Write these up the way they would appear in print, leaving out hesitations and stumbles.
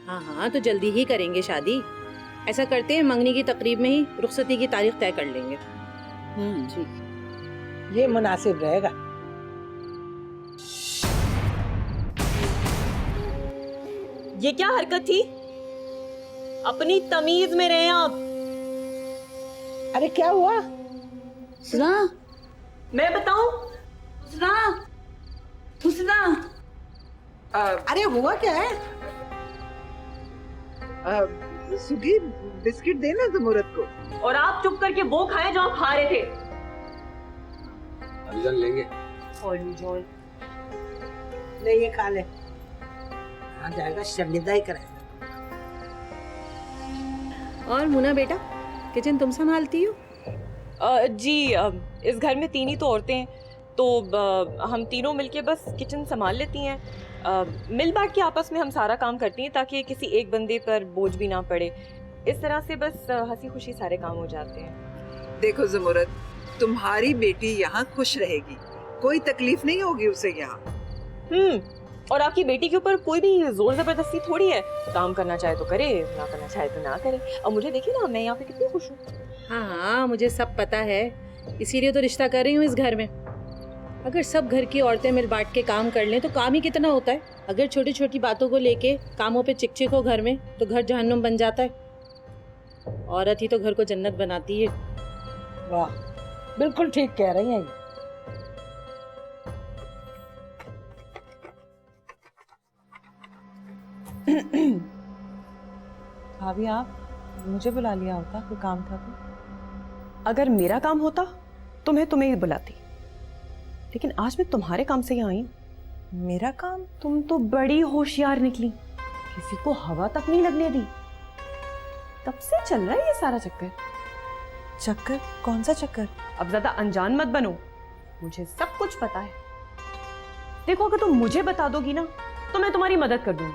हाँ हाँ, तो जल्दी ही करेंगे शादी। ऐसा करते हैं, मंगनी की तकरीब में ही रुखसती की तारीख तय कर लेंगे। ठीक, ये मुनासिब रहेगा। ये क्या हरकत थी? अपनी तमीज में रहें आप। अरे क्या हुआ? हुस्ना, मैं बताऊं? हुस्ना, हुस्ना। अरे हुआ क्या है? सुगी, बिस्किट देना जमूरत को। और आप चुप करके वो खाएं जो आप खा रहे थे। अभी लेंगे। और ले ये खा ले। आ जाएगा, शर्मिंदा ही कराएगा। और मुना बेटा, किचन तुम संभालती हो? जी, इस घर में 3 ही तो औरतें हैं, तो हम तीनों मिलके बस किचन संभाल लेती हैं। मिल बांट के आपस में हम सारा काम करती हैं ताकि किसी एक बंदे पर बोझ भी ना पड़े। इस तरह से बस हंसी खुशी सारे काम हो जाते हैं। देखो जमूरत, तुम्हारी बेटी यहाँ खुश रहेगी, कोई तकलीफ नहीं होगी उसे यहाँ। और आपकी बेटी के ऊपर कोई भी जोर जबरदस्ती थोड़ी है। काम करना चाहे तो करे, ना करना चाहे तो ना करे। और मुझे देखिए ना, मैं यहाँ पे कितनी खुश हूँ। हाँ हाँ, मुझे सब पता है, इसीलिए तो रिश्ता कर रही हूँ इस घर में। अगर सब घर की औरतें मिल बांट के काम कर लें तो काम ही कितना होता है। अगर छोटी छोटी बातों को लेके कामों पे चिकचिक हो घर में तो घर जहन्नुम बन जाता है। औरत ही तो घर को जन्नत बनाती है। वाह, बिल्कुल ठीक कह रही हैं ये। भाभी, आप मुझे बुला लिया होता, कोई काम था तो? अगर मेरा काम होता तो मैं तुम्हें ही बुलाती, लेकिन आज मैं तुम्हारे काम से यहाँ आई हूँ। मेरा काम? तुम तो बड़ी होशियार निकली, किसी को हवा तक नहीं लगने दी। तब से चल रहा है ये सारा चक्कर। चक्कर? कौन सा चक्कर? अब ज्यादा अनजान मत बनो, मुझे सब कुछ पता है। देखो, अगर तुम मुझे बता दोगी ना तो मैं तुम्हारी मदद कर दूंगी,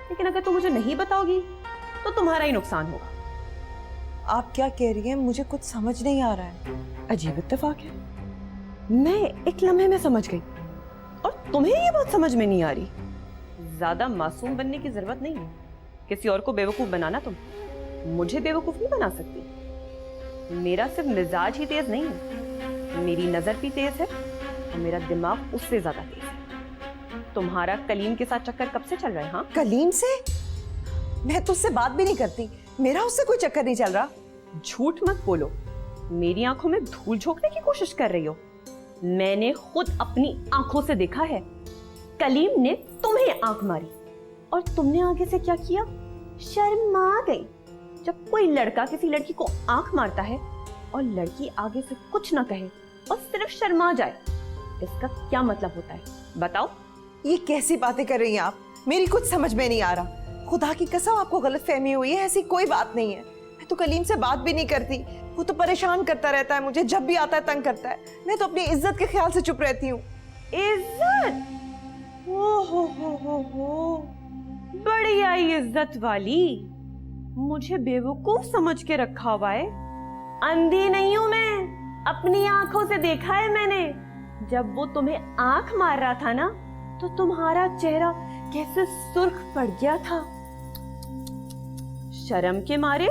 लेकिन अगर तुम मुझे नहीं बताओगी तो तुम्हारा ही नुकसान होगा। आप क्या कह रही हैं? मुझे कुछ समझ नहीं आ रहा है। अजीब इत्तेफाक है, मैं एक लम्हे में समझ गई और तुम्हें ये बात समझ में नहीं आ रही। ज्यादा मासूम बनने की जरूरत नहीं है, किसी और को बेवकूफ बनाना तुम मुझे बेवकूफ नहीं बना सकती। मेरा सिर्फ मिजाज ही तेज नहीं है, मेरी नजर भी तेज है और मेरा दिमाग उससे ज्यादा तेज है। तुम्हारा कलीम के साथ चक्कर कब से चल रहा है? हाँ, कलीम से? मैं तो उससे बात भी नहीं करती, मेरा उससे कोई चक्कर नहीं चल रहा। झूठ मत बोलो, मेरी आंखों में धूल झोंकने की कोशिश कर रही हो। मैंने खुद अपनी आंखों से देखा है, कलीम ने तुम्हें आंख मारी और तुमने आगे से क्या किया? शर्मा गई। जब कोई लड़का किसी लड़की को आंख मारता है और लड़की आगे से कुछ ना कहे और सिर्फ शर्मा जाए, इसका क्या मतलब होता है बताओ? ये कैसी बातें कर रही हैं आप? मेरी कुछ समझ में नहीं आ रहा। खुदा की कसम, आपको गलतफहमी हुई है, ऐसी कोई बात नहीं है। मैं तो कलीम से बात भी नहीं करती, वो तो परेशान करता रहता है मुझे, जब भी आता है तंग करता है। मैं तो अपनी इज्जत के ख्याल से चुप रहती हूँ। इज्जत? हो, बड़ी आई इज्जत वाली। मुझे बेवकूफ समझ के रखा हुआ है। अंधी नहीं हूं मैं, अपनी आंखों से देखा है मैंने। जब वो तुम्हें आंख मार रहा था ना, तो तुम्हारा चेहरा कैसे सुर्ख पड़ गया था। शर्म के मारे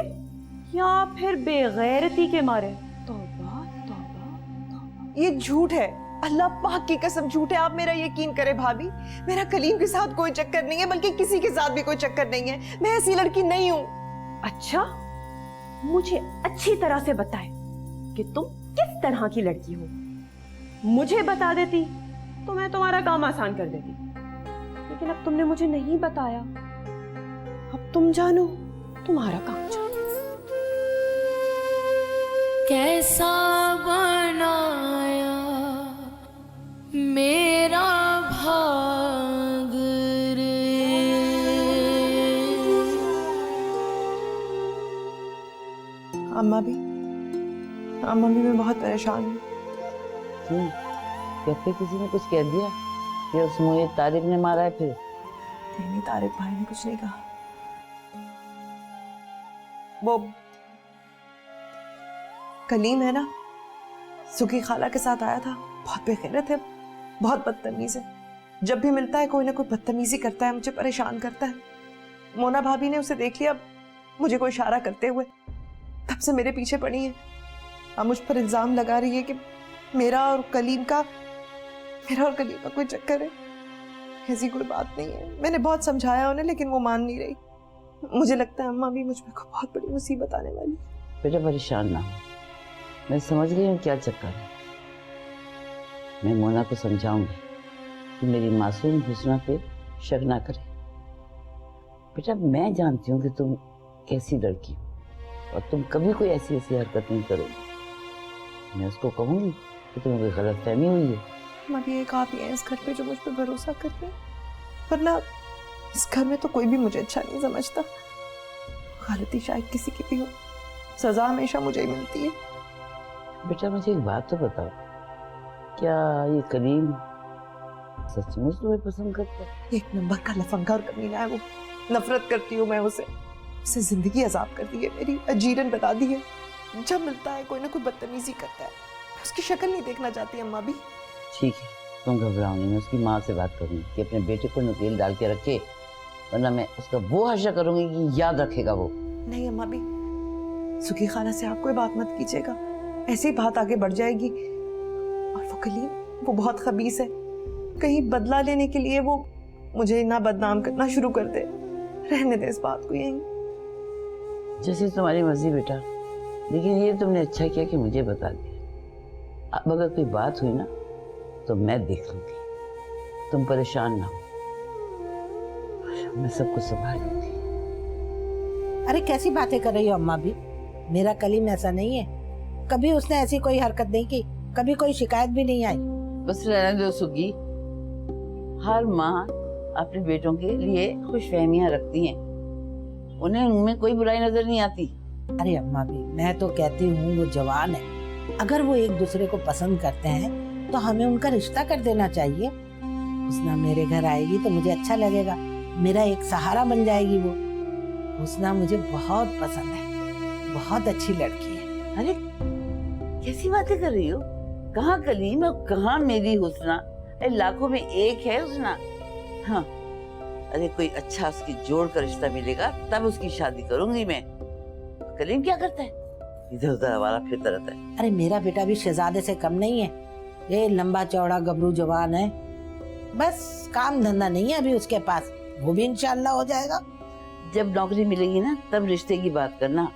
या फिर बेगैरती के मारे? तौबा तौबा तौबा। ये झूठ है, अल्लाह पाक की कसम झूठ है। आप मेरा यकीन करें भाभी, मेरा कलीम के साथ कोई चक्कर नहीं है, बल्कि किसी के साथ भी कोई चक्कर नहीं है। मैं ऐसी लड़की नहीं हूँ। अच्छा, मुझे अच्छी तरह से बताए कि तुम किस तरह की लड़की हो। मुझे बता देती तो मैं तुम्हारा काम आसान कर देती, लेकिन अब तुमने मुझे नहीं बताया। अब तुम जानो, तुम्हारा काम जानो। कैसा बनाया मेरा भाग रे। अम्मा भी मैं बहुत परेशान हूँ। कहते किसी ने कुछ कह दिया या उस मोहित तारिक ने मारा है? फिर नहीं, तारिक भाई ने कुछ नहीं कहा। वो कलीम है ना, सुखी खाला के साथ आया था, बहुत बेगैरत है, बहुत बदतमीज है। जब भी मिलता है कोई ना कोई बदतमीजी करता है, मुझे परेशान करता है। मोना भाभी ने उसे देख लिया मुझे कोई इशारा करते हुए, तब से मेरे पीछे पड़ी है। अब मुझ पर इल्जाम लगा रही है कि मेरा और कलीम का कोई चक्कर है। ऐसी कोई बात नहीं है। मैंने बहुत समझाया उन्हें लेकिन वो मान नहीं रही। मुझे लगता है अम्मा भी मुझ पर बहुत बड़ी मुसीबत आने वाली है। बेटा परेशान ना हो, मैं समझ गई हूँ क्या चक्कर है। मैं मोना को समझाऊंगी कि मेरी मासूम हुस्ना पे शक ना करे। बेटा मैं जानती हूँ कि तुम कैसी लड़की हो और तुम कभी कोई ऐसी हरकत नहीं करोगी। मैं उसको कहूंगी कि तुम्हें कोई गलतफहमी हुई है। अम्मा भी एक आप ही हैं इस घर पे जो मुझ पर भरोसा कर रहे हैं, वरना इस घर में तो कोई भी मुझे अच्छा नहीं समझता। गलती शायद किसी की भी हो, सजा हमेशा मुझे ही मिलती है। बेटा मुझे एक बात तो बताओ, क्या ये कलीम सचमुच तुम्हें पसंद करता है? एक नंबर का लफंगा और कमीना है वो। नफरत करती हूँ मैं उसे जिंदगी अजाब कर दी है, मेरी अजीरन बना दी है। जब मिलता है कोई ना कोई बदतमीजी करता है, मैं उसकी शक्ल नहीं देखना चाहती अम्मा भी। ठीक है, तुम घबराओ नहीं, मैं उसकी माँ से बात करूंगी कि अपने बेटे को नकेल डाल के रखे, वरना मैं उसका वो हश्र करूंगी कि याद रखेगा वो। नहीं अम्मा भी, सुखी खाला से आप कोई बात मत कीजिएगा, ऐसे ही बात आगे बढ़ जाएगी। और वो कलीम, वो बहुत खबीस है, कहीं बदला लेने के लिए वो मुझे ना बदनाम करना शुरू कर दे। रहने दे इस बात को यहीं। जैसे तुम्हारी मर्जी बेटा, लेकिन ये तुमने अच्छा किया कि मुझे बता दिया। अब अगर कोई बात हुई ना तो मैं देख लूंगी, तुम परेशान ना हो, मैं सब कुछ संभाल लूंगी। अरे कैसी बातें कर रही हो अम्मा भी? मेरा कलीम ऐसा नहीं है, कभी उसने ऐसी कोई हरकत नहीं की, कभी कोई शिकायत भी नहीं आई। बस रहने दो सुगी, हर माँ अपने बेटों के लिए खुशफहमियां रखती हैं, उन्हें उनमें कोई बुराई नजर नहीं आती। अरे अम्मा भी, मैं तो कहती हूँ वो जवान है, अगर वो एक दूसरे को पसंद करते हैं तो हमें उनका रिश्ता कर देना चाहिए। हुस्ना मेरे घर आएगी तो मुझे अच्छा लगेगा, मेरा एक सहारा बन जाएगी वो। हुस्ना मुझे बहुत पसंद है, बहुत अच्छी लड़की है। अरे कैसी बातें कर रही हो? कहाँ कलीम और कहाँ मेरी हुस्ना? लाखों में एक है हुस्ना। हाँ, अरे कोई अच्छा उसकी जोड़ का रिश्ता मिलेगा तब उसकी शादी करूंगी मैं। कलीम क्या करता है? इधर उधर हमारा फिरता रहता है। अरे मेरा बेटा भी शहजादे से कम नहीं है, ये लंबा चौड़ा गबरू जवान है, बस काम धंधा नहीं है अभी उसके पास, वो भी इंशाल्लाह हो जाएगा। जब नौकरी मिलेगी ना तब रिश्ते की बात करना,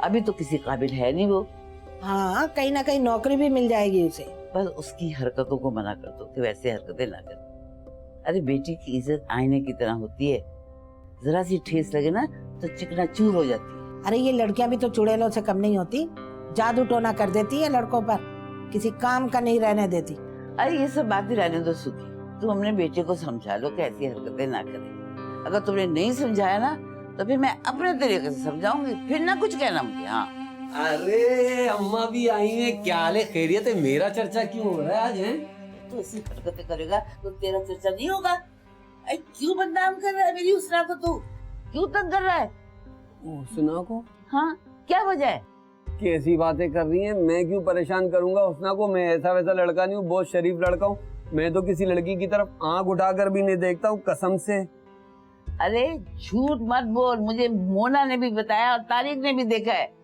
अभी तो किसी काबिल है नहीं वो। हाँ, कहीं ना कहीं नौकरी भी मिल जाएगी उसे। बस उसकी हरकतों को मना कर दो कि वैसे हरकतें ना कर। अरे बेटी की इज्जत आईने की तरह होती है, जरा सी ठेस लगे ना तो चिकना चूर हो जाती है। अरे ये लड़कियां भी तो चुड़ैलों से कम नहीं होती, जादू टोना कर देती है लड़कों पर, किसी काम का नहीं रहने देती। अरे ये सब बातें रहने दो सुखी, तुम अपने बेटे को समझा लो कि ऐसी हरकतें ना करे। अगर तुमने नहीं समझाया ना तो फिर मैं अपने तरीके से समझाऊंगी, फिर ना कुछ कहना मुझे। हाँ अरे अम्मा भी आई है, क्या हाल है? खैरियत है? मेरा चर्चा क्यों हो रहा है आज? है तो ऐसी हरकतें करेगा तो तेरा चर्चा नहीं होगा। अरे क्यों बदनाम कर रहा है मेरी हुस्ना को? तू क्यों तंग कर रहा है? हुस्ना को? हाँ, क्या वजह है? कैसी बातें कर रही हैं? मैं क्यों परेशान करूंगा हुस्ना को? मैं ऐसा वैसा लड़का नहीं हूँ, बहुत शरीफ लड़का हूँ। मैं तो किसी लड़की की तरफ आंख उठाकर भी नहीं देखता हूँ, कसम से। अरे झूठ मत बोल, मुझे मोना ने भी बताया और तारिक ने भी देखा है।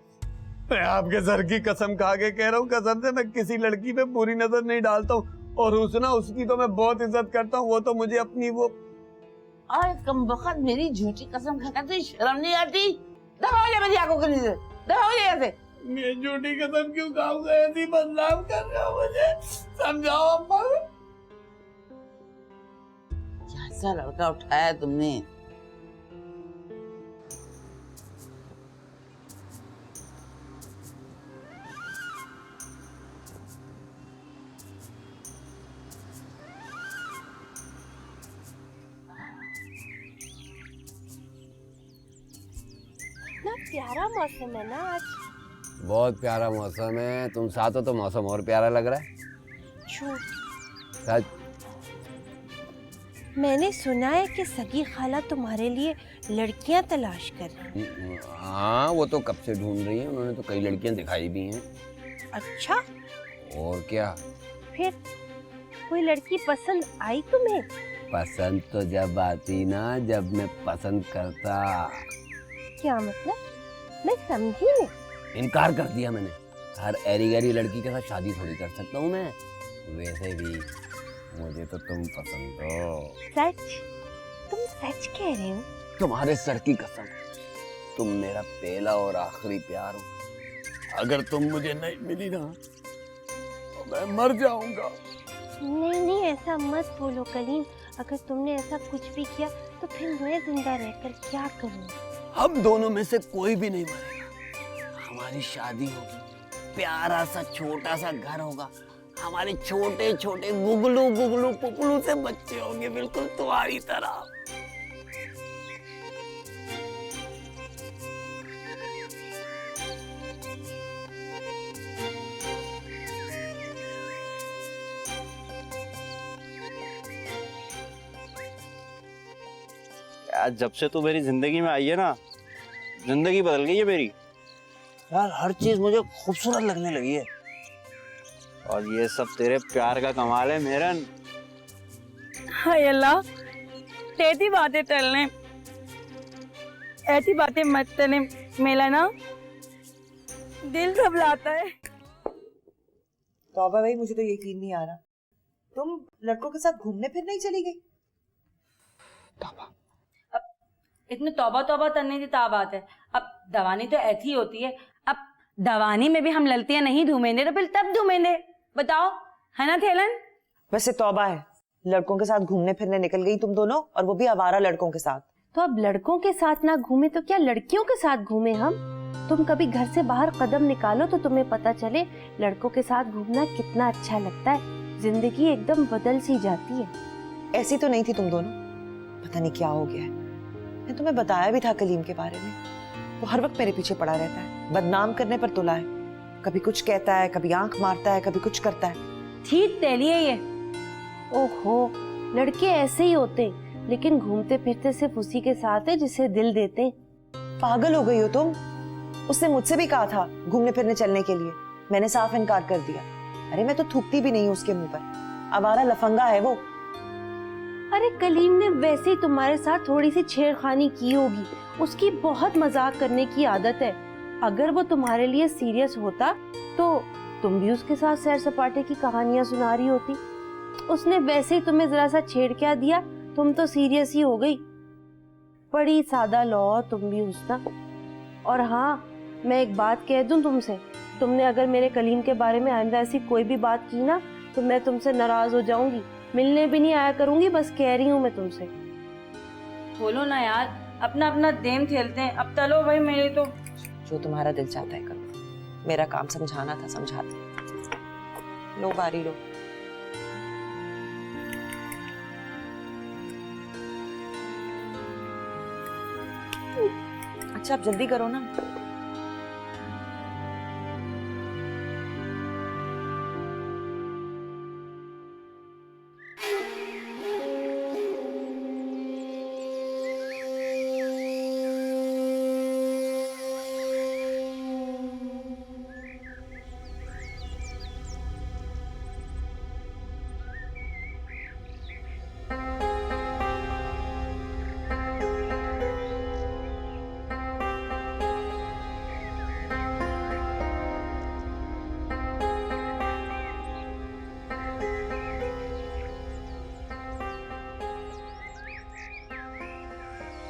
मैं आपके सर की कसम खा के कह रहा हूँ, कसम से मैं किसी लड़की पे बुरी नजर नहीं डालता हूँ। और हुस्ना, उसकी तो मैं बहुत इज्जत करता हूँ, वो तो मुझे अपनी वो। और कम वक्त मेरी झूठी कसम खाकर तो शर्म नहीं आती? दबाओ ले मेरी आंखों के नीचे, दबाओ ले ऐसे। मैं झूठी कसम क्यों खाऊंगा? ऐसी बदनाम कर रहे हो मुझे, समझाओ अम्मा। कैसा लड़का उठाया तुमने? ना प्यारा मौसम है ना आज। बहुत प्यारा मौसम है, तुम साथ हो तो मौसम और प्यारा लग रहा है। झूठ। सच। मैंने सुना है कि सगी खाला तुम्हारे लिए लड़कियां तलाश कर रही हैं। हाँ, वो तो कब से ढूंढ रही हैं, उन्होंने तो कई लड़कियां दिखाई भी हैं। अच्छा, और क्या? फिर कोई लड़की पसंद आई तुम्हें? पसंद तो जब आती ना, जब मैं पसंद करता। क्या मतलब? मैं समझी नहीं। इनकार कर दिया मैंने। हर ऐरी गैरी लड़की के साथ शादी थोड़ी कर सकता हूँ मैं। वैसे भी मुझे तो तुम पसंद हो। सच? तुम सच कह रहे हो? तुम्हारे सर की कसम, तुम मेरा पहला और आखिरी प्यार हो। अगर तुम मुझे नहीं मिली ना तो मैं मर जाऊंगा। नहीं नहीं, ऐसा मत बोलो कलीम। अगर तुमने ऐसा कुछ भी किया तो फिर मैं जिंदा रहकर क्या करूँ? हम दोनों में से कोई भी नहीं मरेगा। हमारी शादी होगी, प्यारा सा छोटा सा घर होगा, हमारे छोटे छोटे गुगलू गुगलू पुपलू से बच्चे होंगे, बिल्कुल तुम्हारी तरह। यार जब से तू मेरी जिंदगी में आई है ना, जिंदगी बदल गई है मेरी। यार हर चीज मुझे खूबसूरत लगने लगी है। और ये सब तेरे प्यार का कमाल है मेरन। हाय अल्लाह, तेरी बातें टलने, ऐसी बातें मत करने। मेरा ना दिल घबराता है। तौबा भाई, मुझे तो यकीन नहीं आ रहा, तुम लड़कों के साथ घूमने फिरने ही चली गई? इसमें तौबा तौबा करने की क्या बात है? अब दवानी तो ऐसी होती है। अब दवानी में भी हम ललतियां नहीं धूमेंगे तो फिर तब धूमेंगे, बताओ, है ना थेलन? वैसे तौबा है, लड़कों के साथ घूमने फिरने निकल गई तुम दोनों, और वो भी आवारा लड़कों के साथ। तो अब लड़कों के साथ ना घूमे तो क्या लड़कियों के साथ घूमे हम? तुम कभी घर से बाहर कदम निकालो तो तुम्हें पता चले लड़कों के साथ घूमना कितना अच्छा लगता है। जिंदगी एकदम बदल सी जाती है। ऐसी तो नहीं थी तुम दोनों, पता नहीं क्या हो गया है। मैं तुम्हें बताया भी था कलीम के बारे में, वो हर वक्त मेरे पीछे पड़ा रहता है, बदनाम करने पर तुला है। कभी कुछ कहता है, कभी आंख मारता है, कभी कुछ करता है। ठीक तेलिए ये। ओहो, लड़के ऐसे ही होते, लेकिन घूमते फिरते सिर्फ उसी के साथ है जिसे दिल देते। पागल हो गई हो तुम? उसने मुझसे भी कहा था घूमने फिरने चलने के लिए, मैंने साफ इनकार कर दिया। अरे मैं तो थूकती भी नहीं उसके मुंह पर, आवारा लफंगा है वो। अरे कलीम ने वैसे ही तुम्हारे साथ थोड़ी सी छेड़खानी की होगी, उसकी बहुत मजाक करने की आदत है। अगर वो तुम्हारे लिए सीरियस होता तो तुम भी उसके साथ सैर सपाटे की कहानियां सुना रही होती। उसने वैसे ही तुम्हें जरा सा छेड़ क्या दिया, तुम तो सीरियस ही हो गई। बड़ी सादा लौ तुम भी उसका। और हाँ, मैं एक बात कह दूं तुमसे, तुमने अगर मेरे कलीम के बारे में आइंदा ऐसी कोई भी बात की ना तो मैं तुमसे नाराज हो जाऊंगी, मिलने भी नहीं आया करूंगी। बस कह रही हूँ मैं तुमसे। बोलो ना यार, अपना अपना गेम खेलते हैं। अब चलो भाई, मेरे तो जो तुम्हारा दिल चाहता है करो, मेरा काम समझाना था, समझाती। लो बारी लो। अच्छा अब जल्दी करो ना।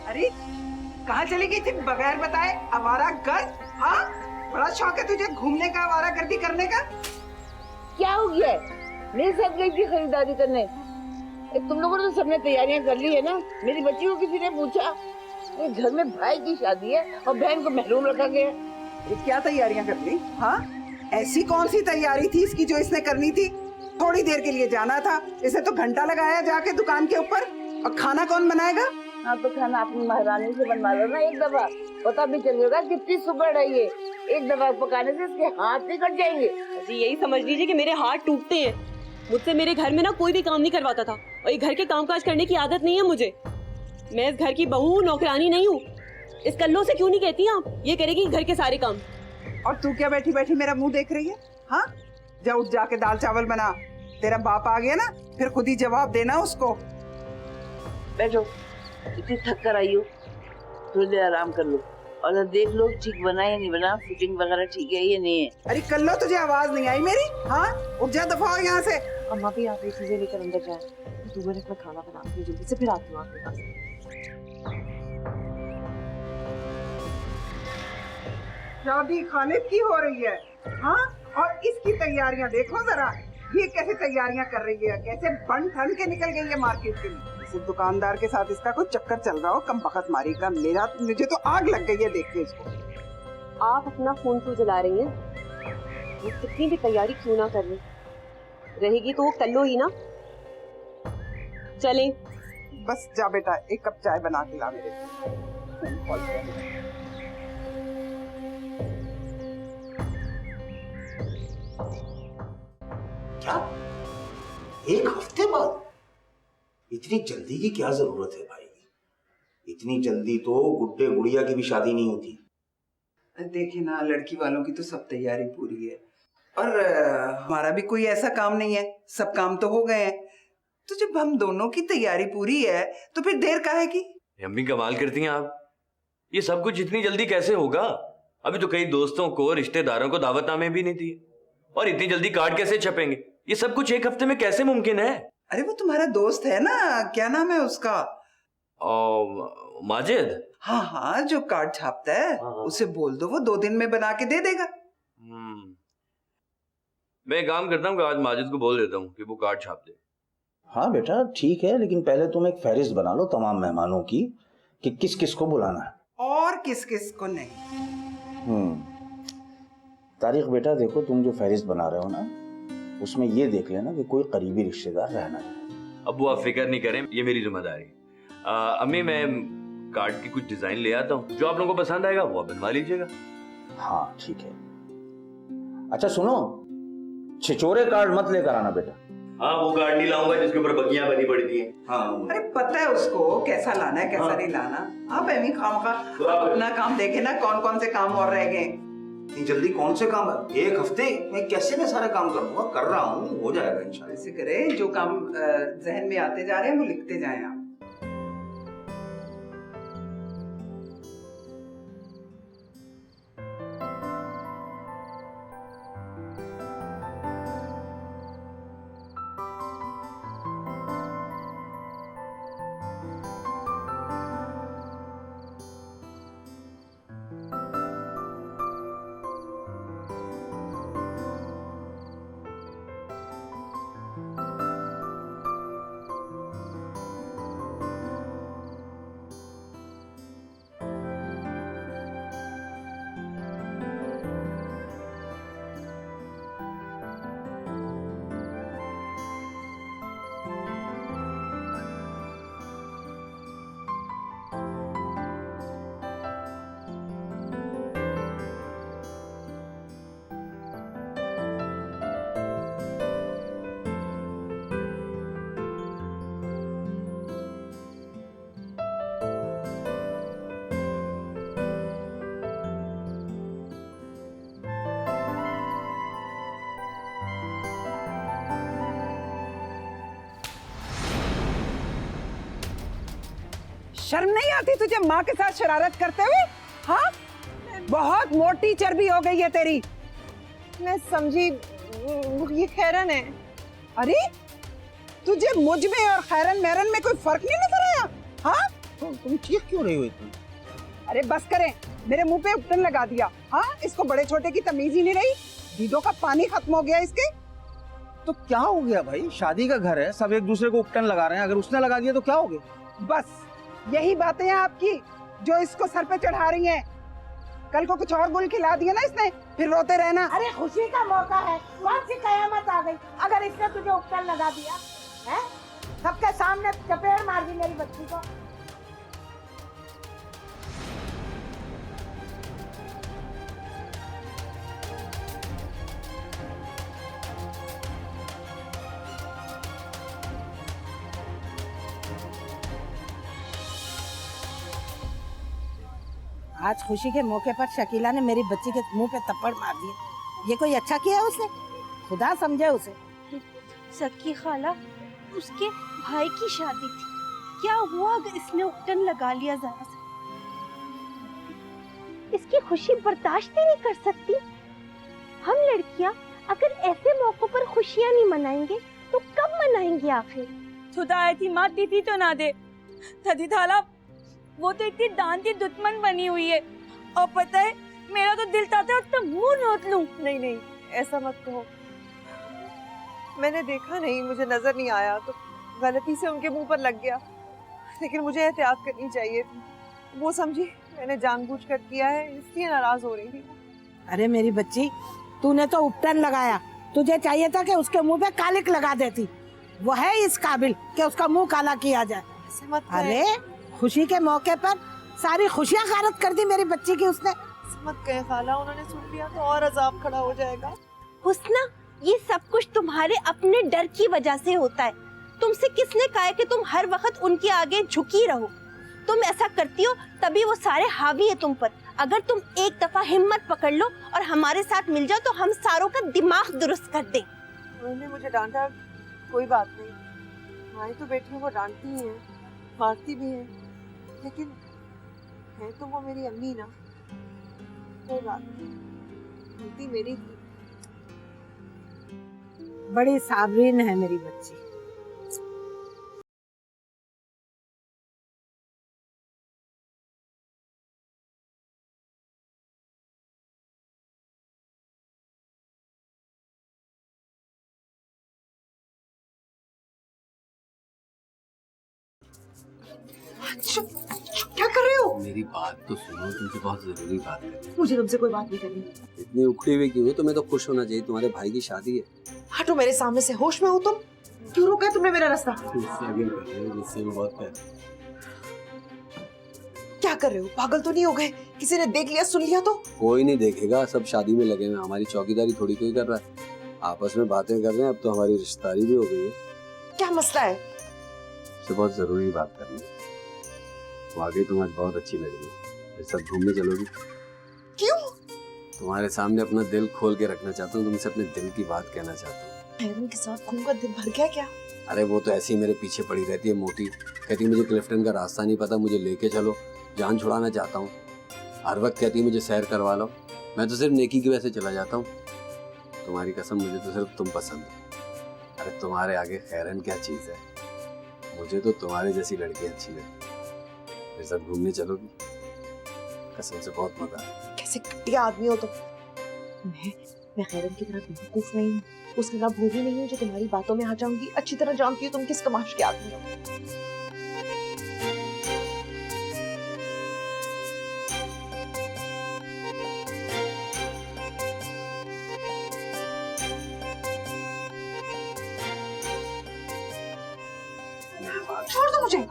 अरे कहाँ चली गई थी बगैर बताए? आवारा गर्द? हाँ, बड़ा शौक है तुझे घूमने का, आवारा गर्दी करने का। क्या हो गया है? मेरे साथ गई थी खरीदारी करने। तुम लोगों ने तो सबने तैयारियां कर ली है ना? मेरी बच्ची को किसी ने पूछा? घर में भाई की शादी है और बहन को महरूम रखा गया। ये क्या तैयारियां कर ली? हाँ, ऐसी कौन सी तैयारी थी इसकी जो इसने करनी थी? थोड़ी देर के लिए जाना था, इसने तो घंटा लगाया जाके दुकान के ऊपर। और खाना कौन बनाएगा? हाँ तो खाना अपनी महारानी से बनवा लो ना एक दफा, पता भी चलेगा कितनी सुगड़ है ये। एक दफा पकाने से इसके हाथ भी कट जाएंगे। जी यही समझ लीजिए कि मेरे हाथ टूटते हैं। मुझसे मेरे घर में ना कोई भी काम नहीं करवाता था, और ये घर के कामकाज करने की आदत नहीं है मुझे। मैं इस घर की बहू, नौकरानी नहीं हूँ। इस कल्लो से क्यों नहीं कहती आप, ये करेगी घर के सारे काम। और तू क्या बैठी बैठी मेरा मुंह देख रही है? हाँ, जा उठ जाके दाल चावल बना। तेरा बाप आ गया ना, फिर खुद ही जवाब देना उसको। बैठो, इतनी थक कर आई हो, थोड़ी देर आराम कर लो और देख लो ठीक बना या नहीं बना, फिटिंग वगैरह ठीक है या नहीं है। अरे कल्लो तुझे आवाज नहीं आई मेरी? हाँ, उठ जा, दफा हो यहाँ से। अम्मा भी आप ये चीजें लेकर अंदर जाए, 2 मिनट में खाना बनाती हूँ, जल्दी से फिर आती हूँ आपके पास। शादी खालिद की हो रही है, हाँ, और इसकी तैयारियां देखो जरा, ये कैसे तैयारियां कर रही है, कैसे बन ठन के निकल गई है मार्केट के लिए। इस दुकानदार के साथ इसका कोई चक्कर चल रहा हो, कम बखत मारी का। मुझे तो आग लग गई है देख के इसको। आप अपना फोन क्यों जला रही हैं? वो कितनी भी तैयारी क्यों ना कर रहेगी तो वो कल्लो ही ना। चलें। बस जा बेटा, 1 कप चाय बना के ला मेरे लिए। क्या 1 हफ्ते बाद? इतनी जल्दी की क्या जरूरत है भाई? इतनी जल्दी तो गुड्डे गुड़िया की भी शादी नहीं होती। देखिए ना, लड़की वालों की तो सब तैयारी पूरी है और हमारा भी कोई ऐसा काम नहीं है, सब काम तो हो गए हैं। तो जब हम दोनों की तैयारी पूरी है तो फिर देर काहे की? अम्मी कमाल करती हैं आप, ये सब कुछ इतनी जल्दी कैसे होगा? अभी तो कई दोस्तों को, रिश्तेदारों को दावतनामे भी नहीं दिए, और इतनी जल्दी कार्ड कैसे छपेंगे? ये सब कुछ 1 हफ्ते में कैसे मुमकिन है? अरे वो तुम्हारा दोस्त है ना, क्या नाम है उसका? माजिद। हाँ हाँ, जो कार्ड छापता है, उसे बोल दो, वो 2 दिन में बना के दे देगा। मैं एक काम करता हूँ कि आज माजिद को बोल देता हूँ कि वो कार्ड छाप दे। हाँ बेटा ठीक है, लेकिन पहले तुम एक फहरिस्त बना लो तमाम मेहमानों की कि किस किस को बुलाना है और किस किस को नहीं। तारीख बेटा देखो, तुम जो फहरिस्त बना रहे हो ना, उसमें ये देख लेना कि कोई करीबी रिश्तेदार रहना चाहिए। अब वो आप फिक्र नहीं करें, ये मेरी जिम्मेदारी है। अम्मी मैं कार्ड की कुछ डिजाइन ले आता हूँ, जो आप लोगों को पसंद आएगा वो आप बनवा लीजिएगा। हाँ ठीक है। अच्छा सुनो, छिछोरे कार्ड मत लेकर आना बेटा। हाँ, वो कार्ड नहीं लाऊंगा जिसके ऊपर बगियां बनी पड़ती हैं। हाँ, अरे पता है उसको कैसा लाना है कैसा नहीं लाना। आप एमी खामखा अपना काम देखे ना, कौन कौन से काम और रह गए। इतनी जल्दी कौन से काम है? 1 हफ्ते में कैसे मैं सारे काम कर दूंगा? कर रहा हूँ, हो जाएगा इंशाल्लाह। ऐसे करे, जो काम जहन में आते जा रहे हैं वो लिखते जाएं आप। शर्म नहीं आती तुझे माँ के साथ शरारत करते हुए? हाँ, बहुत मोटी चर्बी हो गई है तेरी। मैं समझी ये खैरन है। अरे तुझे मुझ में और खैरन मैरन में कोई फर्क नहीं नजर आया? हाँ, तुम चीख क्यों रही हो इतनी? अरे बस करें, मेरे मुंह पे उपटन लगा दिया। हाँ, इसको बड़े छोटे की तमीज ही नहीं रही। दीदों का पानी खत्म हो गया इसके। तो क्या हो गया भाई? शादी का घर है, सब एक दूसरे को उपटन लगा रहे हैं, अगर उसने लगा दिया तो क्या हो गया? बस यही बातें हैं आपकी जो इसको सर पे चढ़ा रही हैं। कल को कुछ और गुल खिला दिया ना इसने, फिर रोते रहना। अरे खुशी का मौका है, कौन सी कयामत आ गई अगर इसने तुझे उपटन लगा दिया है? सबके सामने चपेट मार दी मेरी बच्ची को। आज खुशी के मौके पर शकीला ने मेरी बच्ची के मुंह पे थप्पड़ मार दिया। ये कोई अच्छा किया उसने? खुदा समझे उसे। सकी खाला, उसके भाई की शादी थी, क्या हुआ अगर इसने उपटन लगा लिया जरा सा? इसकी खुशी बर्दाश्त ही नहीं कर सकती। हम लड़कियां अगर ऐसे मौकों पर खुशियां नहीं मनाएंगे तो कब मनाएंगे आखिर? खुदा थी माँ दीदी तो ना दे दादी थाला, वो तो इतनी दांती दुश्मन बनी हुई है। और पता है मेरा तो दिल चाहता है उसका मुंह नोच लूं। नहीं नहीं, ऐसा मत कहो। मैंने देखा नहीं, मुझे नजर नहीं आया, तो गलती से उनके मुंह पर लग गया। लेकिन मुझे एहतियात करनी चाहिए थी। वो समझी मैंने जानबूझकर किया है, इसलिए नाराज हो रही थी। अरे मेरी बच्ची, तूने तो उपटन लगाया, तुझे चाहिए था कि उसके मुंह पे कालिक लगा देती। वो है इस काबिल कि उसका मुंह काला किया जाए। अरे खुशी के मौके पर सारी खुशियां गारत कर दी मेरी बच्ची की उसने। मत कहे खाला, उन्होंने सुन लिया तो और अजाब खड़ा हो जाएगा। हुस्ना, ये सब कुछ तुम्हारे अपने डर की वजह से होता है। तुमसे किसने कहा है कि तुम हर वक्त उनके आगे झुकी रहो? तुम ऐसा करती हो तभी वो सारे हावी है तुम पर। अगर तुम एक दफा हिम्मत पकड़ लो और हमारे साथ मिल जाओ तो हम सारों का दिमाग दुरुस्त कर दें। उन्होंने मुझे डांटा, कोई बात नहीं। माँ तो बेटियों को डांटती ही है, मारती भी है, लेकिन है तो वो मेरी अम्मी ना। कोई बात नहीं, गलती मेरी थी। बड़ी साबरीन है मेरी बच्ची। क्या कर रहे हो? मेरी बात तो सुनो, तुमसे बहुत जरूरी बात है। मुझे तुमसे कोई बात नहीं करनी। इतनी उखड़ी हुई क्यों हो? तुम्हें तो खुश होना चाहिए, तुम्हारे भाई की शादी है। हटो मेरे सामने से, होश में हो तुम? क्यों रोका तुमने मेरा रास्ता? इससे आगे कर रहे हो, जिससे मैं बहुत प्यार। क्या कर रहे हो? पागल तो नहीं हो गए? किसी ने देख लिया, सुन लिया तो? कोई नहीं देखेगा, सब शादी में लगे हुए। हमारी चौकीदारी थोड़ी कोई कर रहा है, आपस में बातें कर रहे हैं। अब तो हमारी रिश्तेदारी भी हो गई है। क्या मसला है? से बहुत जरूरी बात करनी है। वाकई तुम आज बहुत अच्छी लग रही है। मेरे साथ घूमने चलोगी? क्यों? तुम्हारे सामने अपना दिल खोल के रखना चाहता हूँ, तुमसे अपने दिल की बात कहना चाहता हूँ। हैरन के साथ घूमकर दिल भर गया क्या? अरे वो तो ऐसे ही मेरे पीछे पड़ी रहती है, मोटी। कहती मुझे क्लिफ्टन का रास्ता नहीं पता, मुझे लेके चलो, जान छुड़ाना चाहता हूँ। हर वक्त कहती है मुझे सैर करवा लो। मैं तो सिर्फ नेकी की वजह से चला जाता हूँ। तुम्हारी कसम, मुझे तो सिर्फ तुम पसंद हो। अरे तुम्हारे आगे खैरन क्या चीज़ है? मुझे तो तुम्हारे जैसी लड़की अच्छी लगती है। मेरे साथ घूमने चलोगी? कसम से बहुत मजा आया। कैसे घटिया आदमी हो तुम। मैं खैरन की तरह बेवकूफ नहीं हूँ, उसके तरह भोली नहीं हूँ जो तुम्हारी बातों में आ जाऊंगी। अच्छी तरह जानती हूँ तुम किस तमाश के आदमी हो। छोड़ दो मुझे।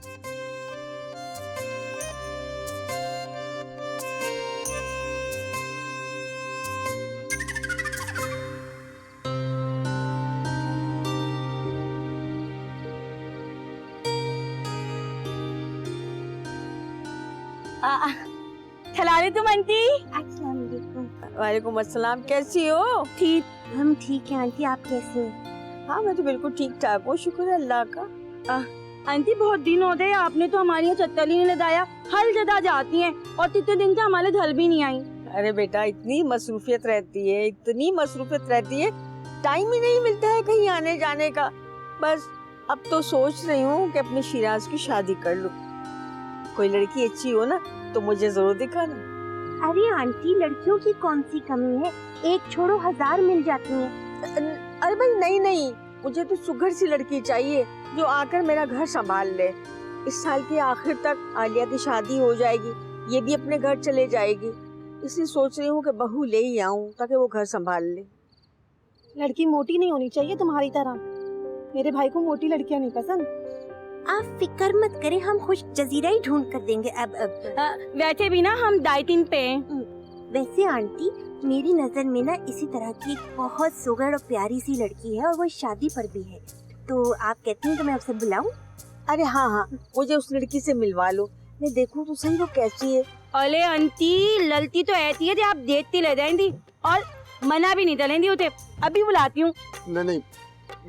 खिला तुम आंटी? अस्सलाम वालेकुम। वालेकुम अस्सलाम, कैसी हो? ठीक, हम ठीक हैं आंटी, आप कैसे हैं? हाँ मैं तो बिल्कुल ठीक ठाक हूँ, शुक्र है अल्लाह का। आंटी बहुत दिन हो गए, आपने तो हमारी यहाँ चत्तली नहीं लगाया। हल जदा जाती हैं और इतने दिन से हमारे घर भी नहीं आई। अरे बेटा इतनी मसरूफियत रहती है, इतनी मसरूफियत रहती है, टाइम ही नहीं मिलता है कहीं आने जाने का। बस अब तो सोच रही हूँ कि अपने शिराज की शादी कर लूँ। कोई लड़की अच्छी हो ना तो मुझे जरूर दिखाना। अरे आंटी, लड़कियों की कौन सी कमी है, एक छोड़ो 1000 मिल जाती हैं। अरे भाई नहीं नहीं, मुझे तो सुघर सी लड़की चाहिए जो आकर मेरा घर संभाल ले। इस साल के आखिर तक आलिया की शादी हो जाएगी, ये भी अपने घर चले जाएगी। इसलिए सोच रही हूँ कि बहू ले ही आऊँ ताकि वो घर संभाल ले। लड़की मोटी नहीं होनी चाहिए तुम्हारी तरह, मेरे भाई को मोटी लड़कियां नहीं पसंद। आप फिक्र मत करें, हम खुश जजीरा ही ढूंढ कर देंगे। अब वैसे भी ना हम डाइटिंग पे। वैसे आंटी, मेरी नजर में ना इसी तरह की एक बहुत सुघड़ और प्यारी सी लड़की है और वो शादी पर भी है। तो आप कहती हैं कि मैं आपसे बुलाऊं? अरे हाँ हाँ, मुझे उस लड़की से मिलवा लो, मैं देखूं तो सही वो कैसी है। अरे आंटी, लड़की तो ऐसी है जो आप देखती रह जाएंगी और मना भी नहीं चलेंगी उसे। अभी बुलाती हूँ। नहीं,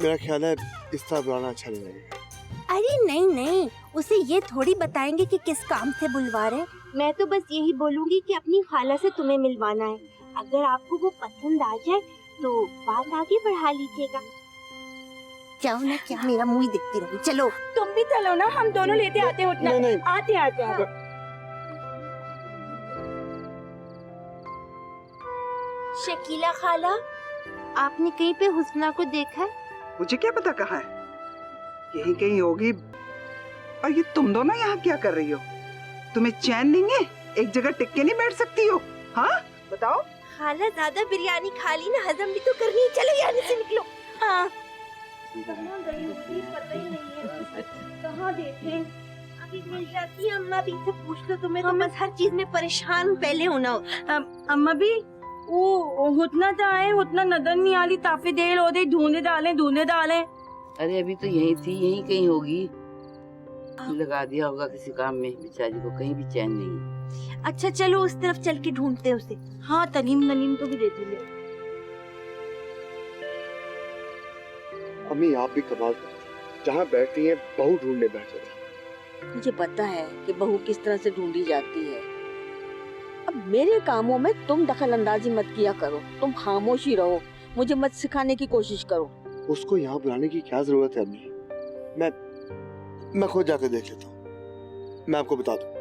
मेरा ख्याल है इस तरह बुलाना अच्छा नहीं लगेगा। अरे नहीं नहीं, उसे ये थोड़ी बताएंगे कि किस काम से बुलवा रहे। मैं तो बस यही बोलूंगी कि अपनी खाला से तुम्हें मिलवाना है। अगर आपको वो पसंद आ जाए तो बात आगे बढ़ा लीजिएगा। जाओ ना, क्या मेरा मुंह ही देखती रहो। चलो तुम भी चलो ना, हम दोनों लेते आते हैं उतना। नहीं। आते आते। शकीला खाला, आपने कहीं पे हुस्ना को देखा है? मुझे क्या पता कहाँ है, यहीं कहीं होगी। और ये तुम दोनों यहाँ क्या कर रही हो? तुम्हें चैन नहीं है? एक जगह टिक के नहीं बैठ सकती हो? हाँ बताओ। खाला ज्यादा बिरयानी खा ली ना, हजम भी तो करनी है। चलो यहाँ से निकलो। हाँ कहाँ गई उसकी पता ही नहीं है, कहाँ देखे। अभी मिल जाती है। अम्मा भी से पूछ लो, तुम्हें तो बस हर चीज में परेशान पहले होना हो। अम्मा भी वो उतना चाहे उतना नजर नहीं आ रही। काफी देर हो गई, ढूंढे डालें। अरे अभी तो यही थी, यही कहीं होगी। लगा दिया होगा किसी काम में, बेचारी को कहीं भी चैन नहीं है। अच्छा चलो उस तरफ चल के ढूंढते हैं उसे। हाँ तलीम तो भी देती है। अम्मी आप भी कमाल करती, जहाँ बैठती हैं बहू ढूंढने बैठ जाती। मुझे पता है कि बहू किस तरह से ढूंढी जाती है। अब मेरे कामों में तुम दखल अंदाजी मत किया करो, तुम खामोशी रहो, मुझे मत सिखाने की कोशिश करो। उसको यहाँ बुलाने की क्या जरूरत है अम्मी? मैं खुद जाकर देख लेता हूँ, मैं आपको बता दूँ।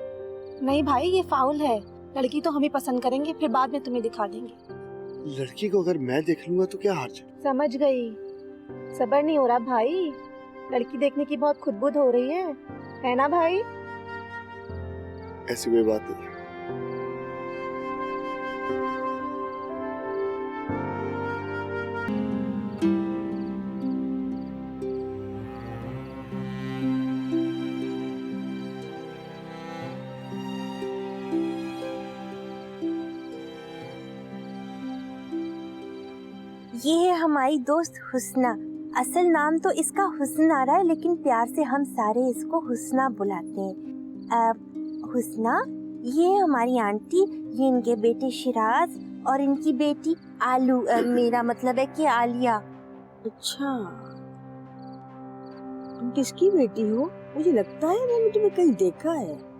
नहीं भाई, ये फाउल है। लड़की तो हम ही पसंद करेंगे, फिर बाद में तुम्हें दिखा देंगे। लड़की को अगर मैं देख लूंगा तो क्या हर्ज है? समझ गई, सब्र नहीं हो रहा भाई। लड़की देखने की बहुत खुदबुद हो रही है ना भाई? ऐसी कोई बात नहीं। ये है हमारी दोस्त हुस्ना। असल नाम तो इसका हुस्न आ रहा है, लेकिन प्यार से हम सारे इसको हुस्ना बुलाते हैं। हुस्ना, ये है हमारी आंटी, ये इनके बेटे शिराज और इनकी बेटी आलू। मेरा मतलब है कि आलिया। अच्छा, तुम किसकी बेटी हो? मुझे लगता है मैंने तुम्हें कहीं देखा है।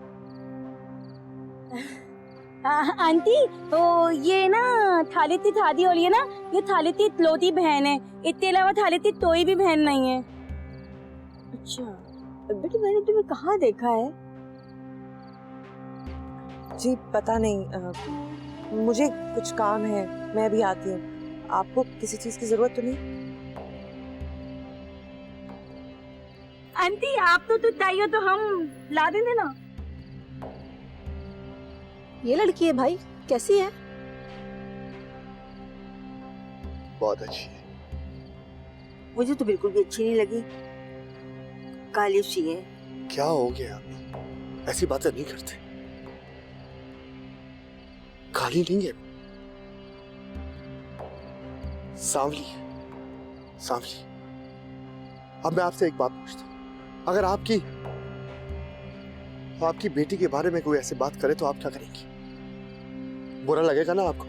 आंटी तो ये ना थालीती थादी हो रही है ना, ये थालीती लोती बहन है। इसके अलावा थालीती कोई भी बहन नहीं है। अच्छा बेटी, मैंने तुम्हें कहाँ देखा है? जी पता नहीं, मुझे कुछ काम है, मैं भी आती हूँ। आपको किसी चीज की जरूरत तो नहीं? आंटी आप तो चाहिए तो हम ला देंगे ना। ये लड़की है भाई, कैसी है? बहुत अच्छी है। मुझे तो बिल्कुल भी अच्छी नहीं लगी, काली सी है। क्या हो गया अम्मी? ऐसी बातें नहीं करते। काली नहीं है, सांवली है, सांवली। अब मैं आपसे एक बात पूछता हूँ, अगर आपकी बेटी के बारे में कोई ऐसी बात करे तो आप क्या करेंगी? बुरा लगेगा ना आपको?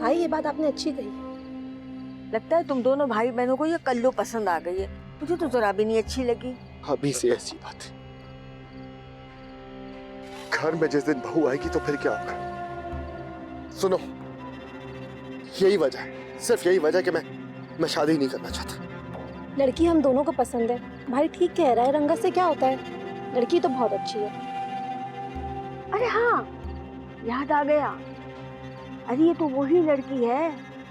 भाई ये बात आपने अच्छी कही। लगता है तुम दोनों भाई बहनों को ये कल्लू पसंद आ गई है। मुझे तो जरा भी नहीं अच्छी लगी। अभी से ऐसी बात है। घर में जिस दिन बहू आएगी तो फिर क्या होगा? सुनो, यही वजह है, सिर्फ यही वजह कि मैं शादी नहीं करना चाहता। लड़की हम दोनों को पसंद है। भाई ठीक कह रहा है, रंगत से क्या होता है। लड़की तो बहुत अच्छी है। अरे हाँ, याद आ गया। अरे ये तो वही लड़की है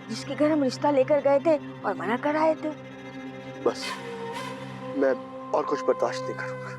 जिसके घर हम रिश्ता लेकर गए थे और मना कर आए थे। बस मैं और कुछ बर्दाश्त नहीं करूंगा।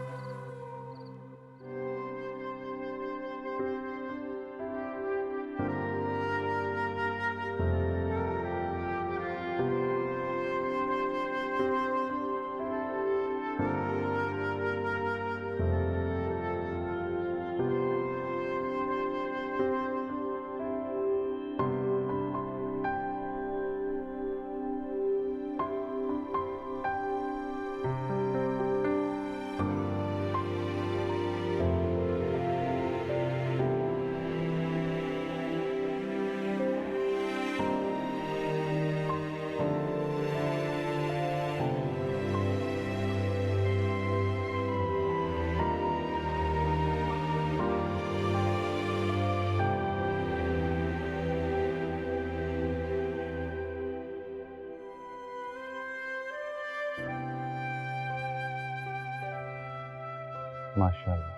माशाल्लाह,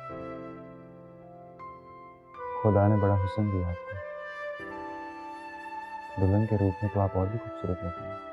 खुदा ने बड़ा हुस्न दिया आपको। दुल्हन के रूप में तो आप और भी खूबसूरत लगती हैं।